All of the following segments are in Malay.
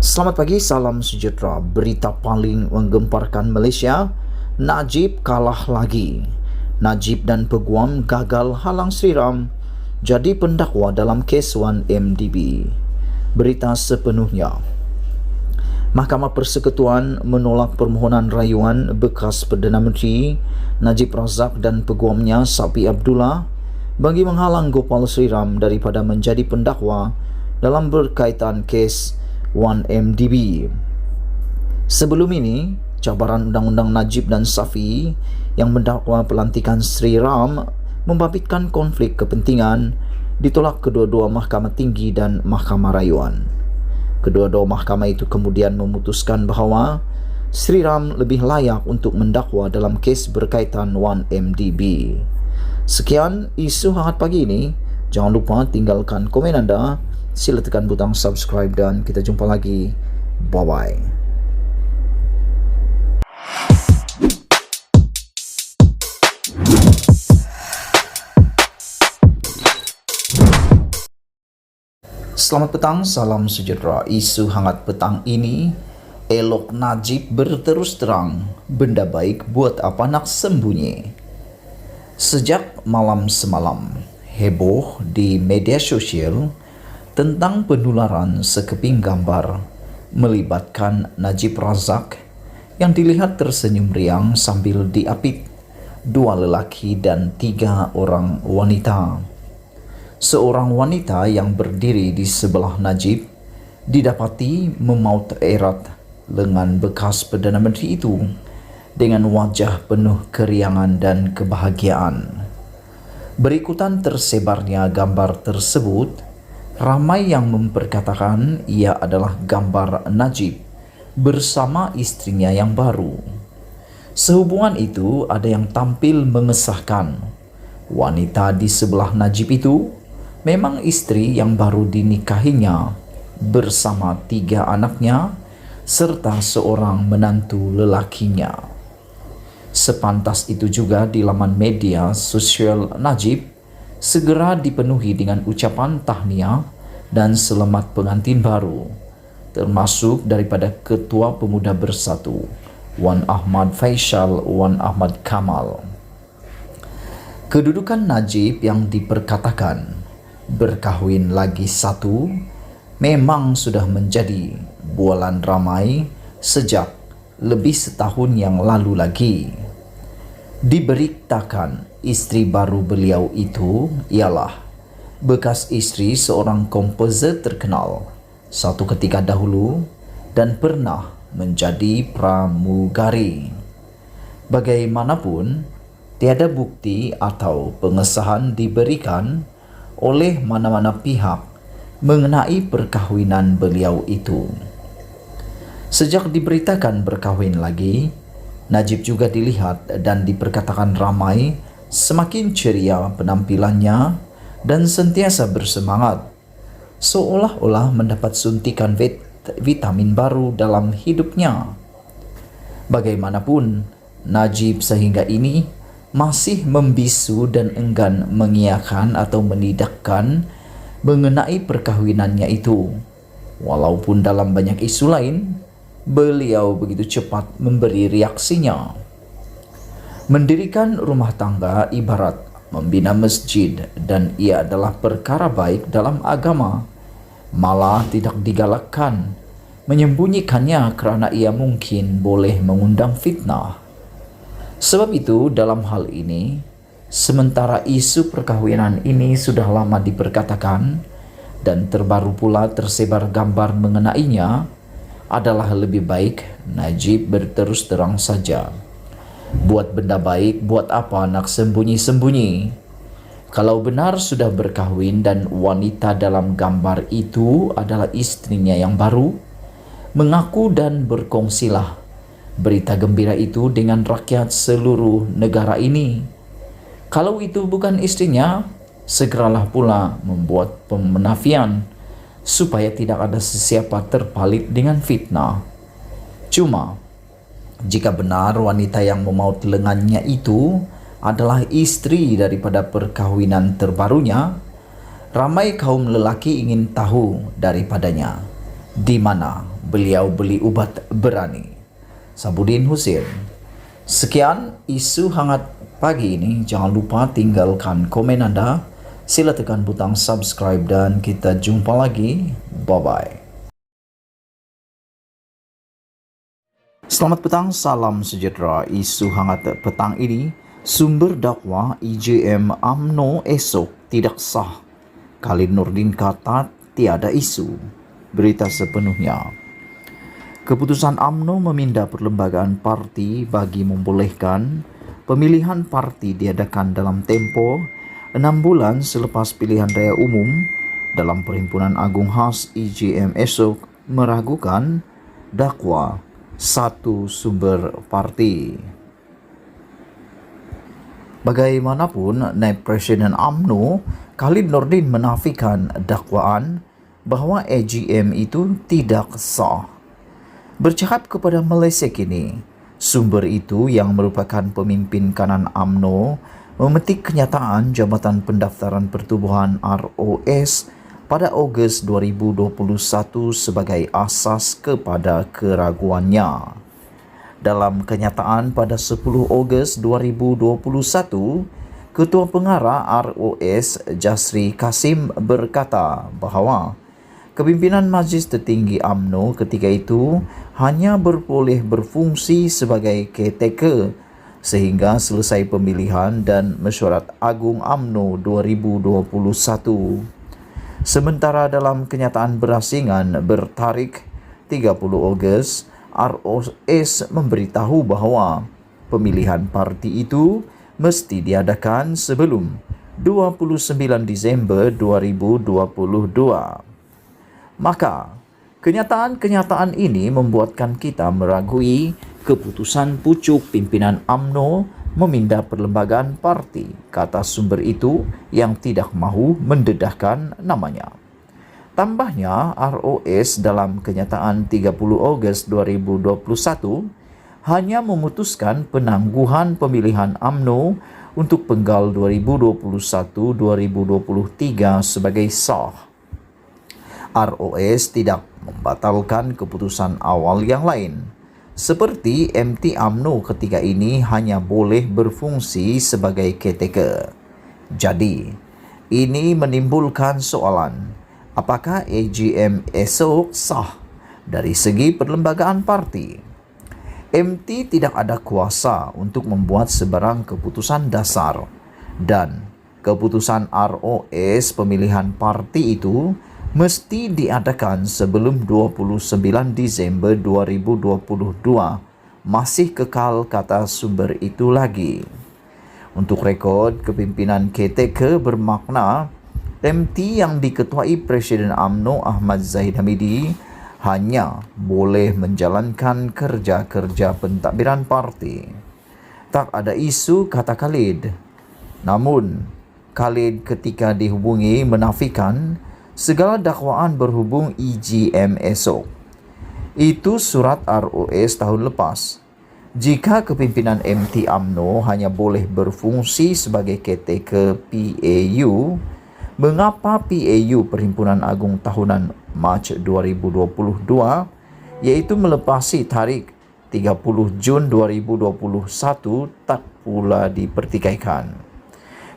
Selamat pagi, salam sejahtera. Berita paling menggemparkan Malaysia, Najib kalah lagi. Najib dan peguam gagal halang Sri Ram jadi pendakwa dalam kes 1MDB. Berita sepenuhnya. Mahkamah Persekutuan menolak permohonan rayuan bekas Perdana Menteri Najib Razak dan peguamnya Sapi Abdullah bagi menghalang Gopal Sri Ram daripada menjadi pendakwa dalam berkaitan kes 1MDB. Sebelum ini, cabaran Undang-Undang Najib dan Safi yang mendakwa pelantikan Sri Ram membabitkan konflik kepentingan ditolak kedua-dua Mahkamah Tinggi dan Mahkamah Rayuan. Kedua-dua mahkamah itu kemudian memutuskan bahawa Sri Ram lebih layak untuk mendakwa dalam kes berkaitan 1MDB. Sekian isu hangat pagi ini. Jangan lupa tinggalkan komen anda. Sila tekan butang subscribe dan kita jumpa lagi. Bye-bye. Selamat petang, salam sejahtera. Isu hangat petang ini, elok Najib berterus terang, benda baik buat apa nak sembunyi. Sejak malam semalam, heboh di media sosial tentang penularan sekeping gambar melibatkan Najib Razak yang dilihat tersenyum riang sambil diapit 2 lelaki dan 3 orang wanita. Seorang wanita yang berdiri di sebelah Najib didapati memaut erat lengan bekas Perdana Menteri itu dengan wajah penuh keriangan dan kebahagiaan. Berikutan tersebarnya gambar tersebut, ramai yang memperkatakan ia adalah gambar Najib bersama istrinya yang baru. Sehubungan itu, ada yang tampil mengesahkan wanita di sebelah Najib itu memang istri yang baru dinikahinya bersama 3 anaknya serta seorang menantu lelakinya. Sepantas itu juga di laman media sosial Najib segera dipenuhi dengan ucapan tahniah dan selamat pengantin baru, termasuk daripada Ketua Pemuda Bersatu, Wan Ahmad Faisal Wan Ahmad Kamal. Kedudukan Najib yang diperkatakan berkahwin lagi satu memang sudah menjadi bualan ramai sejak lebih setahun yang lalu lagi. Diberitakan istri baru beliau itu ialah bekas istri seorang komposer terkenal satu ketika dahulu dan pernah menjadi pramugari. Bagaimanapun, tiada bukti atau pengesahan diberikan oleh mana-mana pihak mengenai perkahwinan beliau itu. Sejak diberitakan berkahwin lagi, Najib juga dilihat dan diperkatakan ramai semakin ceria penampilannya dan sentiasa bersemangat, seolah-olah mendapat suntikan vitamin baru dalam hidupnya. Bagaimanapun, Najib sehingga ini masih membisu dan enggan mengiyakan atau menidakkan mengenai perkahwinannya itu. Walaupun dalam banyak isu lain, beliau begitu cepat memberi reaksinya. Mendirikan rumah tangga ibarat membina masjid dan ia adalah perkara baik dalam agama. Malah tidak digalakkan menyembunyikannya kerana ia mungkin boleh mengundang fitnah. Sebab itu dalam hal ini, sementara isu perkahwinan ini sudah lama diperkatakan dan terbaru pula tersebar gambar mengenainya, adalah lebih baik Najib berterus terang saja. Buat benda baik, buat apa nak sembunyi-sembunyi? Kalau benar sudah berkahwin dan wanita dalam gambar itu adalah istrinya yang baru, mengaku dan berkongsilah berita gembira itu dengan rakyat seluruh negara ini. Kalau itu bukan istrinya, segeralah pula membuat pemenafian supaya tidak ada sesiapa terpalit dengan fitnah. Cuma, jika benar wanita yang memaut lengannya itu adalah istri daripada perkahwinan terbarunya, ramai kaum lelaki ingin tahu daripadanya di mana beliau beli ubat berani. Sabudin Husin. Sekian isu hangat pagi ini. Jangan lupa tinggalkan komen Anda. Sila tekan butang subscribe dan kita jumpa lagi. Bye-bye. Selamat petang, salam sejahtera. Isu hangat petang ini, sumber dakwah IJM UMNO esok tidak sah. Khalid Nurdin kata tiada isu. Berita sepenuhnya. Keputusan UMNO memindah perlembagaan parti bagi membolehkan pemilihan parti diadakan dalam tempo 6 bulan selepas pilihan raya umum dalam Perhimpunan Agung Khas IJM esok meragukan dakwa satu sumber parti. Bagaimanapun, Naib Presiden UMNO Khalid Nurdin menafikan dakwaan bahwa AGM itu tidak sah. Bercakap kepada Malaysia Kini, sumber itu yang merupakan pemimpin kanan UMNO memetik kenyataan Jabatan Pendaftaran Pertubuhan ROS pada Ogos 2021 sebagai asas kepada keraguannya. Dalam kenyataan pada 10 Ogos 2021, Ketua Pengarah ROS Jasri Kasim berkata bahawa kepimpinan Majlis Tertinggi UMNO ketika itu hanya boleh berfungsi sebagai caretaker sehingga selesai pemilihan dan mesyuarat Agung UMNO 2021. Sementara dalam kenyataan berasingan bertarikh 30 Ogos, ROS memberitahu bahawa pemilihan parti itu mesti diadakan sebelum 29 Disember 2022. Maka, kenyataan-kenyataan ini membuatkan kita meragui keputusan pucuk pimpinan UMNO memindah perlembagaan parti, kata sumber itu yang tidak mahu mendedahkan namanya. Tambahnya, ROS dalam kenyataan 30 Ogos 2021 hanya memutuskan penangguhan pemilihan UMNO untuk penggal 2021-2023 sebagai sah. ROS tidak membatalkan keputusan awal yang lain. Seperti MT UMNO ketika ini hanya boleh berfungsi sebagai caretaker. Jadi, ini menimbulkan soalan, apakah AGM esok sah dari segi perlembagaan parti? MT tidak ada kuasa untuk membuat sebarang keputusan dasar dan keputusan ROS pemilihan parti itu mesti diadakan sebelum 29 Disember 2022. Masih kekal, kata sumber itu lagi. Untuk rekod, kepimpinan caretaker bermakna MT yang diketuai Presiden UMNO Ahmad Zahid Hamidi hanya boleh menjalankan kerja-kerja pentadbiran parti. Tak ada isu, kata Khalid. Namun, Khalid ketika dihubungi menafikan segala dakwaan berhubung IGM esok. Itu surat ROS tahun lepas. Jika kepimpinan MT UMNO hanya boleh berfungsi sebagai caretaker PAU, mengapa PAU Perhimpunan Agung Tahunan Mac 2022 iaitu melepasi tarikh 30 Jun 2021 tak pula dipertikaikan?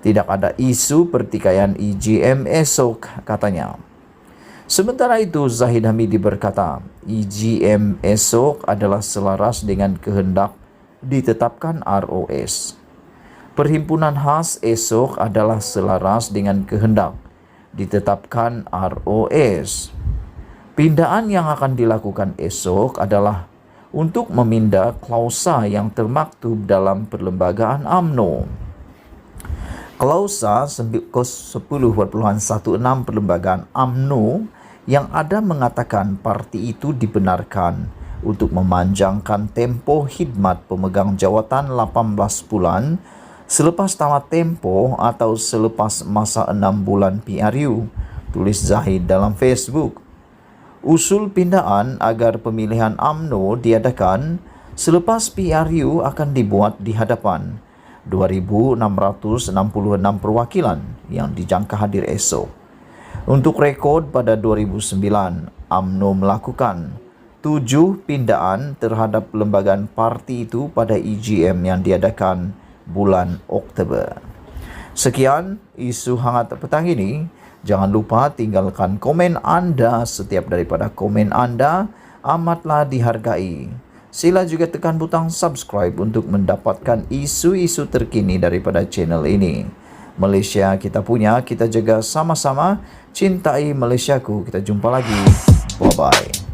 Tidak ada isu pertikaian IGM esok, katanya. Sementara itu, Zahid Hamidi berkata, IGM esok adalah selaras dengan kehendak ditetapkan ROS. Perhimpunan khas esok adalah selaras dengan kehendak ditetapkan ROS. Pindaan yang akan dilakukan esok adalah untuk memindah klausa yang termaktub dalam perlembagaan UMNO. Klausa 10.16 perlembagaan UMNO yang ada mengatakan parti itu dibenarkan untuk memanjangkan tempoh khidmat pemegang jawatan 18 bulan selepas tamat tempoh atau selepas masa 6 bulan PRU, tulis Zahid dalam Facebook. Usul pindaan agar pemilihan UMNO diadakan selepas PRU akan dibuat di hadapan 2,666 perwakilan yang dijangka hadir esok. Untuk rekod pada 2009, UMNO melakukan 7 pindaan terhadap Perlembagaan Parti itu pada EGM yang diadakan bulan Oktober. Sekian isu hangat petang ini. Jangan lupa tinggalkan komen anda. Setiap daripada komen anda amatlah dihargai. Sila juga tekan butang subscribe untuk mendapatkan isu-isu terkini daripada channel ini. Malaysia kita punya, kita jaga sama-sama. Cintai Malaysiaku. Kita jumpa lagi. Bye-bye.